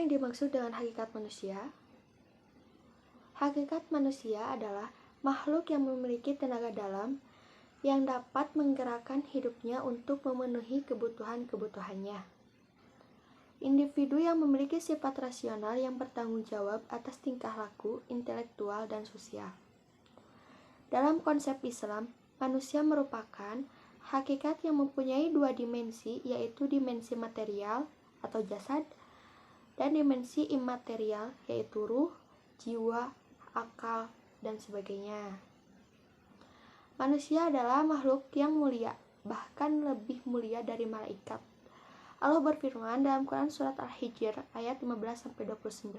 yang dimaksud dengan hakikat manusia? Hakikat manusia adalah makhluk yang memiliki tenaga dalam yang dapat menggerakkan hidupnya untuk memenuhi kebutuhan-kebutuhannya. Individu yang memiliki sifat rasional yang bertanggung jawab atas tingkah laku, intelektual, dan sosial. Dalam konsep Islam, manusia merupakan hakikat yang mempunyai dua dimensi, yaitu dimensi material atau jasad, dan dimensi imaterial, yaitu ruh, jiwa, akal, dan sebagainya. Manusia adalah makhluk yang mulia, bahkan lebih mulia dari malaikat. Allah berfirman dalam Quran Surat Al-Hijr ayat 15-29.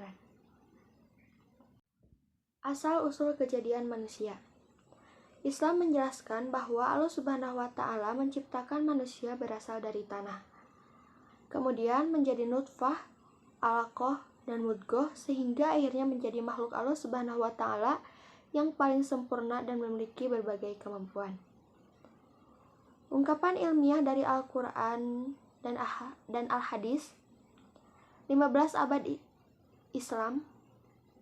Asal-usul kejadian manusia. Islam menjelaskan bahwa Allah Subhanahu wa Ta'ala menciptakan manusia berasal dari tanah. Kemudian menjadi nutfah, alaqah, dan mudghah sehingga akhirnya menjadi makhluk Allah Subhanahu wa Ta'ala yang paling sempurna dan memiliki berbagai kemampuan. Ungkapan ilmiah dari Al-Quran dan Al-Hadis 15 abad Islam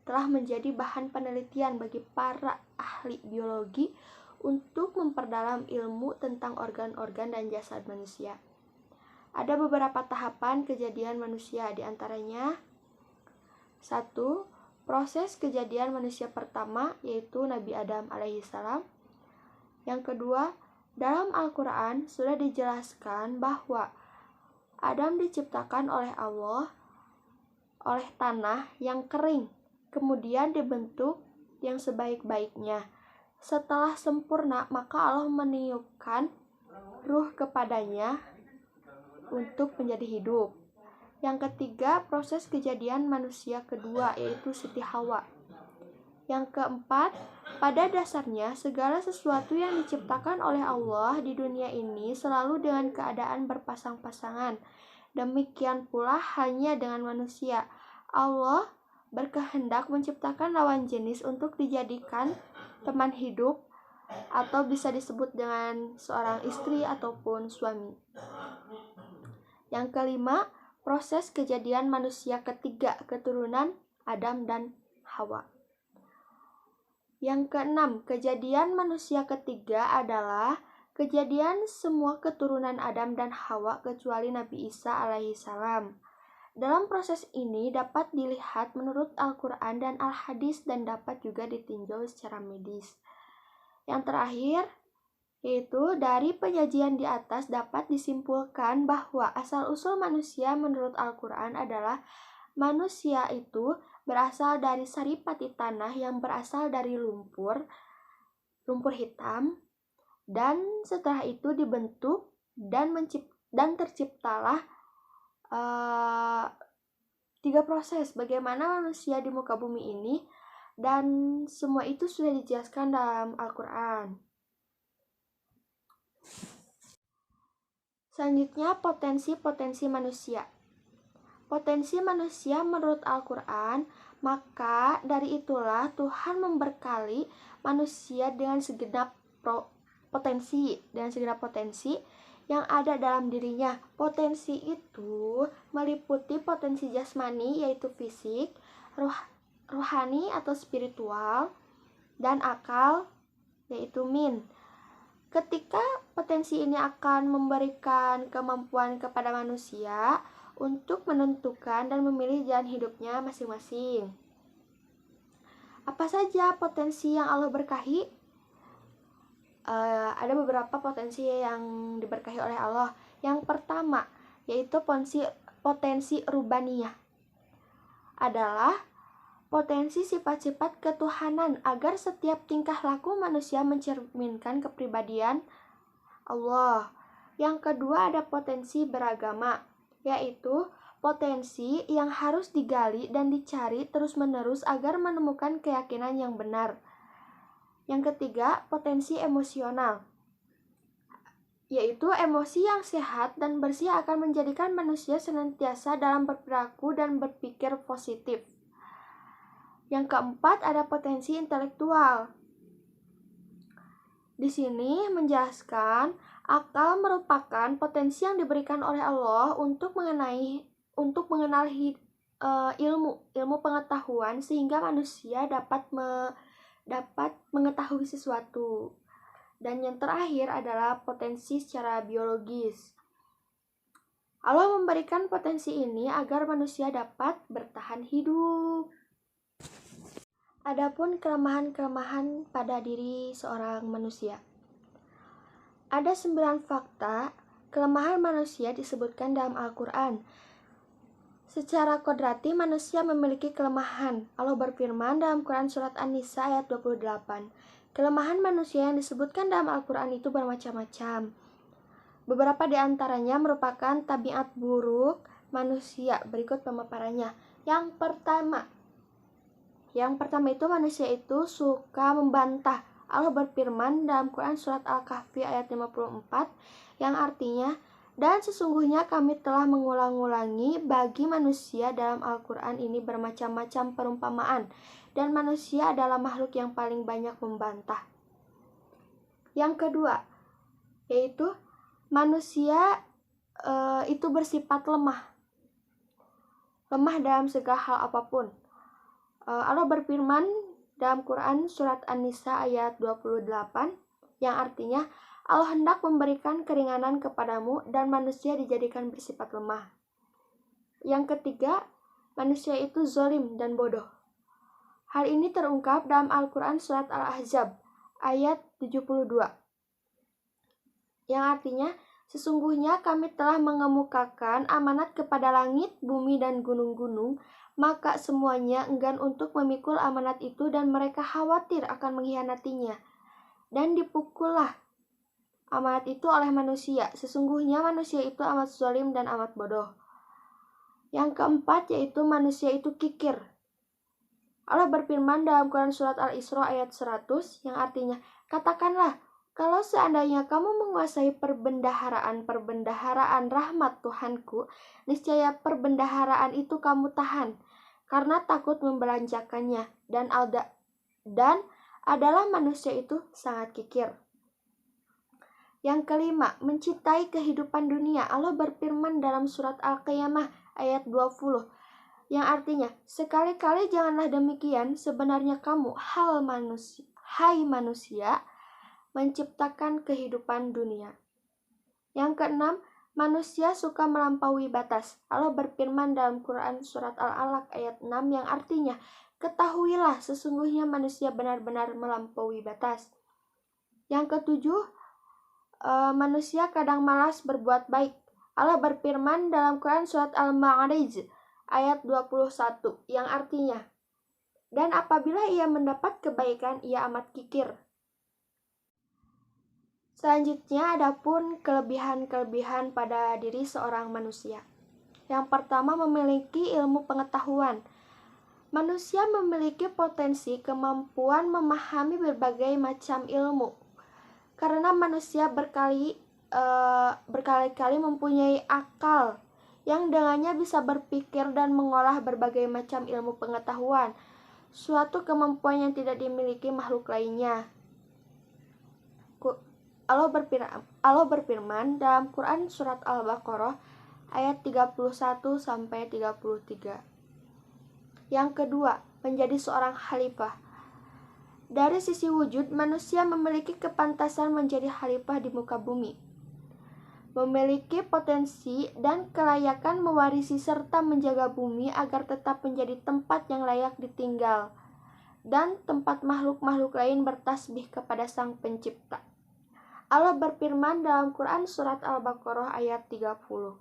telah menjadi bahan penelitian bagi para ahli biologi untuk memperdalam ilmu tentang organ-organ dan jasad manusia. Ada beberapa tahapan kejadian manusia, di antaranya 1. Proses kejadian manusia pertama, yaitu Nabi Adam alaihissalam. Yang kedua, dalam Al-Quran sudah dijelaskan bahwa Adam diciptakan oleh Allah oleh tanah yang kering, kemudian dibentuk yang sebaik-baiknya. Setelah sempurna, maka Allah meniupkan ruh kepadanya untuk menjadi hidup. Yang ketiga, proses kejadian manusia kedua, yaitu Siti Hawa. Yang keempat, pada dasarnya segala sesuatu yang diciptakan oleh Allah di dunia ini selalu dengan keadaan berpasang-pasangan. Demikian pula halnya dengan manusia. Allah berkehendak menciptakan lawan jenis untuk dijadikan teman hidup atau bisa disebut dengan seorang istri ataupun suami. Yang kelima, proses kejadian manusia ketiga, keturunan Adam dan Hawa. Yang keenam, kejadian manusia ketiga adalah kejadian semua keturunan Adam dan Hawa kecuali Nabi Isa alaihissalam. Dalam proses ini dapat dilihat menurut Al-Quran dan Al-Hadis dan dapat juga ditinjau secara medis. Yang terakhir, yaitu dari penyajian di atas dapat disimpulkan bahwa asal-usul manusia menurut Al-Quran adalah manusia itu berasal dari saripati tanah yang berasal dari lumpur hitam, dan setelah itu dibentuk dan terciptalah 3 proses bagaimana manusia di muka bumi ini, dan semua itu sudah dijelaskan dalam Al-Quran. Selanjutnya, potensi-potensi manusia. Potensi manusia menurut Al-Quran, maka dari itulah Tuhan memberkali manusia dengan segenap potensi yang ada dalam dirinya. Potensi itu meliputi potensi jasmani, yaitu fisik, rohani atau spiritual, dan akal, yaitu min. Ketika potensi ini akan memberikan kemampuan kepada manusia untuk menentukan dan memilih jalan hidupnya masing-masing. Apa saja potensi yang Allah berkahi? Ada beberapa potensi yang diberkahi oleh Allah. Yang pertama, yaitu potensi rubaniyah, adalah potensi sifat-sifat ketuhanan agar setiap tingkah laku manusia mencerminkan kepribadian Allah. Yang kedua, ada potensi beragama, yaitu potensi yang harus digali dan dicari terus-menerus agar menemukan keyakinan yang benar. Yang ketiga, potensi emosional, yaitu emosi yang sehat dan bersih akan menjadikan manusia senantiasa dalam berperilaku dan berpikir positif. Yang keempat, ada potensi intelektual. Di sini menjelaskan akal merupakan potensi yang diberikan oleh Allah untuk mengenal ilmu pengetahuan sehingga manusia dapat mengetahui sesuatu. Dan yang terakhir adalah potensi secara biologis. Allah memberikan potensi ini agar manusia dapat bertahan hidup. Adapun kelemahan-kelemahan pada diri seorang manusia. Ada 9 fakta kelemahan manusia disebutkan dalam Al-Quran. Secara kodrati manusia memiliki kelemahan. Allah berfirman dalam Quran Surat An-Nisa ayat 28. Kelemahan manusia yang disebutkan dalam Al-Quran itu bermacam-macam. Beberapa di antaranya merupakan tabiat buruk manusia. Berikut pemaparannya. Yang pertama itu manusia itu suka membantah. Allah berfirman dalam Quran Surat Al-Kahfi ayat 54 yang artinya, dan sesungguhnya kami telah mengulang-ulangi bagi manusia dalam Al-Quran ini bermacam-macam perumpamaan, dan manusia adalah makhluk yang paling banyak membantah. Yang kedua, yaitu manusia itu bersifat lemah dalam segala hal apapun. Allah berfirman dalam Quran Surat An-Nisa ayat 28 yang artinya, Allah hendak memberikan keringanan kepadamu dan manusia dijadikan bersifat lemah. Yang ketiga, manusia itu zalim dan bodoh. Hal ini terungkap dalam Al-Quran Surat Al-Ahzab ayat 72. Yang artinya, sesungguhnya kami telah mengemukakan amanat kepada langit, bumi, dan gunung-gunung, maka semuanya enggan untuk memikul amanat itu dan mereka khawatir akan mengkhianatinya. Dan dipukullah amanat itu oleh manusia. Sesungguhnya manusia itu amat zalim dan amat bodoh. Yang keempat yaitu manusia itu kikir. Allah berfirman dalam Quran Surat Al-Isra ayat 100 yang artinya, katakanlah, kalau seandainya kamu menguasai perbendaharaan rahmat Tuhanku, niscaya perbendaharaan itu kamu tahan, karena takut membelanjakannya, dan adalah manusia itu sangat kikir. Yang kelima, mencintai kehidupan dunia. Allah berfirman dalam Surat Al-Qiyamah ayat 20, yang artinya, sekali-kali janganlah demikian, sebenarnya kamu, hai manusia, menciptakan kehidupan dunia. Yang keenam, manusia suka melampaui batas. Allah berfirman dalam Quran Surat Al-Alaq ayat 6 yang artinya, ketahuilah sesungguhnya manusia benar-benar melampaui batas. Yang ketujuh, manusia kadang malas berbuat baik. Allah berfirman dalam Quran Surat Al-Ma'arij ayat 21 yang artinya, dan apabila ia mendapat kebaikan, ia amat kikir. Selanjutnya, adapun kelebihan-kelebihan pada diri seorang manusia. Yang pertama, memiliki ilmu pengetahuan. Manusia memiliki potensi kemampuan memahami berbagai macam ilmu. Karena manusia berkali-kali mempunyai akal yang dengannya bisa berpikir dan mengolah berbagai macam ilmu pengetahuan, suatu kemampuan yang tidak dimiliki makhluk lainnya. Allah berfirman dalam Quran Surat Al-Baqarah ayat 31-33. Yang kedua, menjadi seorang khalifah. Dari sisi wujud, manusia memiliki kepantasan menjadi khalifah di muka bumi. Memiliki potensi dan kelayakan mewarisi serta menjaga bumi agar tetap menjadi tempat yang layak ditinggal dan tempat makhluk-makhluk lain bertasbih kepada Sang Pencipta. Allah berfirman dalam Quran Surat Al-Baqarah ayat 30.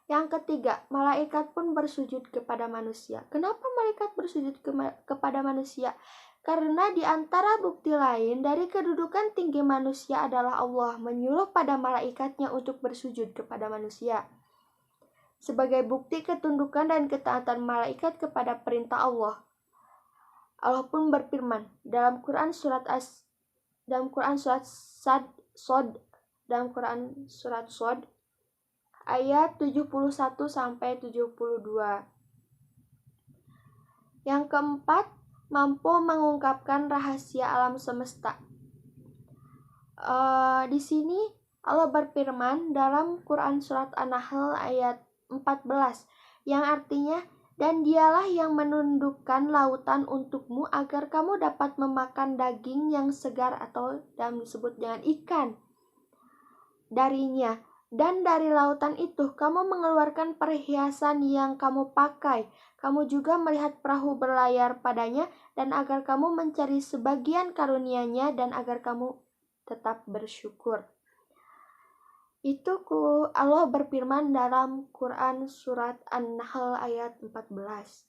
Yang ketiga, malaikat pun bersujud kepada manusia. Kenapa malaikat bersujud kepada manusia? Karena di antara bukti lain dari kedudukan tinggi manusia adalah Allah menyuruh pada malaikatnya untuk bersujud kepada manusia. Sebagai bukti ketundukan dan ketaatan malaikat kepada perintah Allah. Allah pun berfirman dalam Quran Surat Shad ayat 71-72. Yang keempat, mampu mengungkapkan rahasia alam semesta. Di sini Allah berfirman dalam Quran Surat An-Nahl ayat 14 yang artinya, dan dialah yang menundukkan lautan untukmu agar kamu dapat memakan daging yang segar atau dalam disebut dengan ikan darinya. Dan dari lautan itu kamu mengeluarkan perhiasan yang kamu pakai. Kamu juga melihat perahu berlayar padanya, dan agar kamu mencari sebagian karunia-Nya dan agar kamu tetap bersyukur. Itu Allah berfirman dalam Quran surat An-Nahl ayat 14.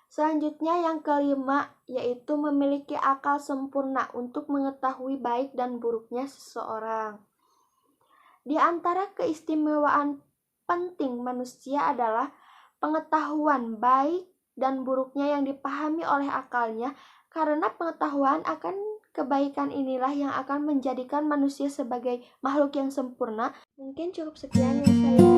Selanjutnya yang kelima, yaitu memiliki akal sempurna untuk mengetahui baik dan buruknya seseorang. Di antara keistimewaan penting manusia adalah pengetahuan baik dan buruknya yang dipahami oleh akalnya, karena pengetahuan akan kebaikan inilah yang akan menjadikan manusia sebagai makhluk yang sempurna. Mungkin cukup sekian yang saya